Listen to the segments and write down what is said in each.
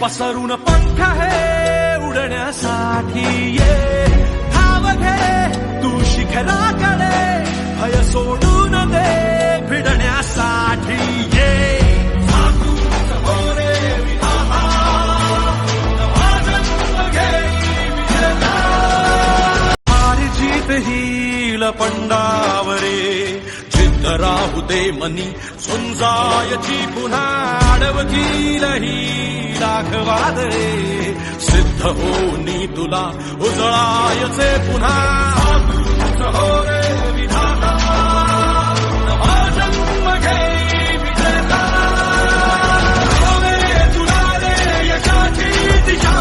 पसरून पंख आहे उडण्यासाठी ये धाव घे तू शिखराकडे भय सोडून दे भिडण्यासाठी ये हील पंडावरे जिद्द राहू दे मनी झुंजायची पुन्हा अडवतील ही राखवादळे सिद्ध होनी तुला उजळायचे पुन्हा हो रे विधाता नवा जन्म घे विजेता हो रे तुला रे यशाची दिशा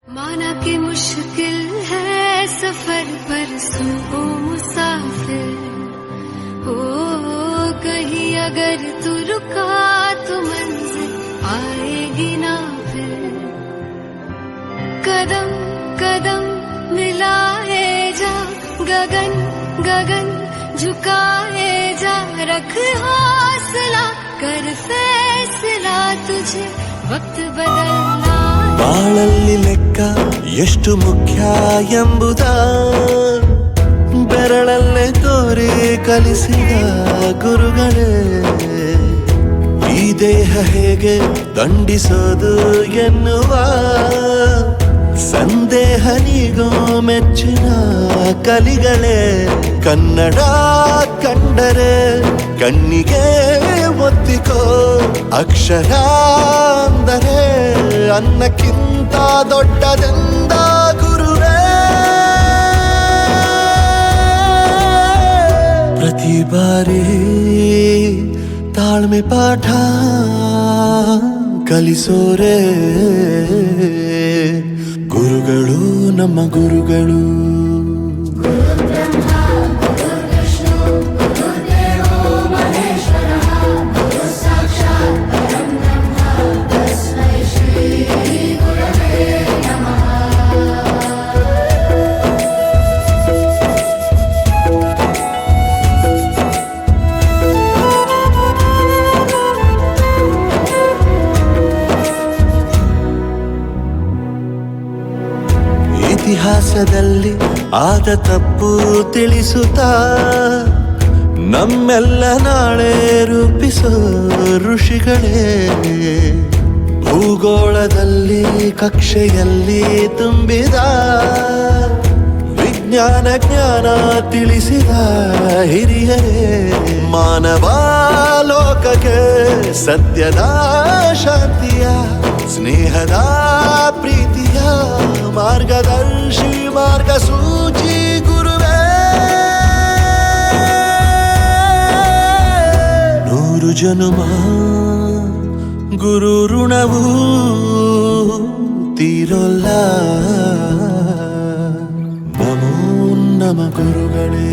माना कि मुश्किल है सफर पर सुन ओ मुसाफिर हो कहीं अगर तू रुका तो मंजिल आएगी ना फिर कदम कदम मिलाए जा गगन गगन झुकाए जा रख हौसला कर फैसला तुझे वक्त बदलना ಬಾಳಲ್ಲಿ ಲೆಕ್ಕ ಎಷ್ಟು ಮುಖ್ಯ ಎಂಬುದ ಬೆರಳಲ್ಲೇ ತೋರಿ ಕಲಿಸಿದ ಗುರುಗಳೇ ಈ ದೇಹ ಹೇಗೆ ದಂಡಿಸೋದು ಎನ್ನುವ ಸಂದೇಹ ನೀಗೋ ಮೆಚ್ಚಿನ ಕಲಿಗಳೇ ಕನ್ನಡ ಕಂಡರೆ ಕಣ್ಣಿಗೆ ಒತ್ತಿಕೋ ಅಕ್ಷರ ಅಂದರೆ ಅನ್ನಕ್ಕಿಂತ ದೊಡ್ಡದೆಂದ ಗುರುವೇ ಪ್ರತಿ ಬಾರಿ ತಾಳ್ಮೆ ಪಾಠ ಕಲಿಸೋರೆ ಗುರುಗಳು ನಮ್ಮ ಗುರುಗಳು ಇತಿಹಾಸದಲ್ಲಿ ಆದ ತಪ್ಪು ತಿಳಿಸುತ್ತಾ ನಮ್ಮೆಲ್ಲ ನಾಳೆ ರೂಪಿಸೋ ಋಷಿಗಳೇ ಭೂಗೋಳದಲ್ಲಿ ಕಕ್ಷೆಯಲ್ಲಿ ತುಂಬಿದ ವಿಜ್ಞಾನ ಜ್ಞಾನ ತಿಳಿಸಿದ ಹಿರಿಯರೇ ಮಾನವ ಲೋಕಕ್ಕೆ ಸತ್ಯದ ಶಾಂತಿಯ ಸ್ನೇಹದ ಪ್ರೀತಿಯ ಮಾರ್ಗದರ್ಶಿ ಮಾರ್ಗಸೂಚಿ ಗುರುವೇ ನೂರು ಜನುಮ ಗುರು ಋಣವು ತೀರೋಲ್ಲ ನಮೋ ನಮ ಗುರುಗಳೇ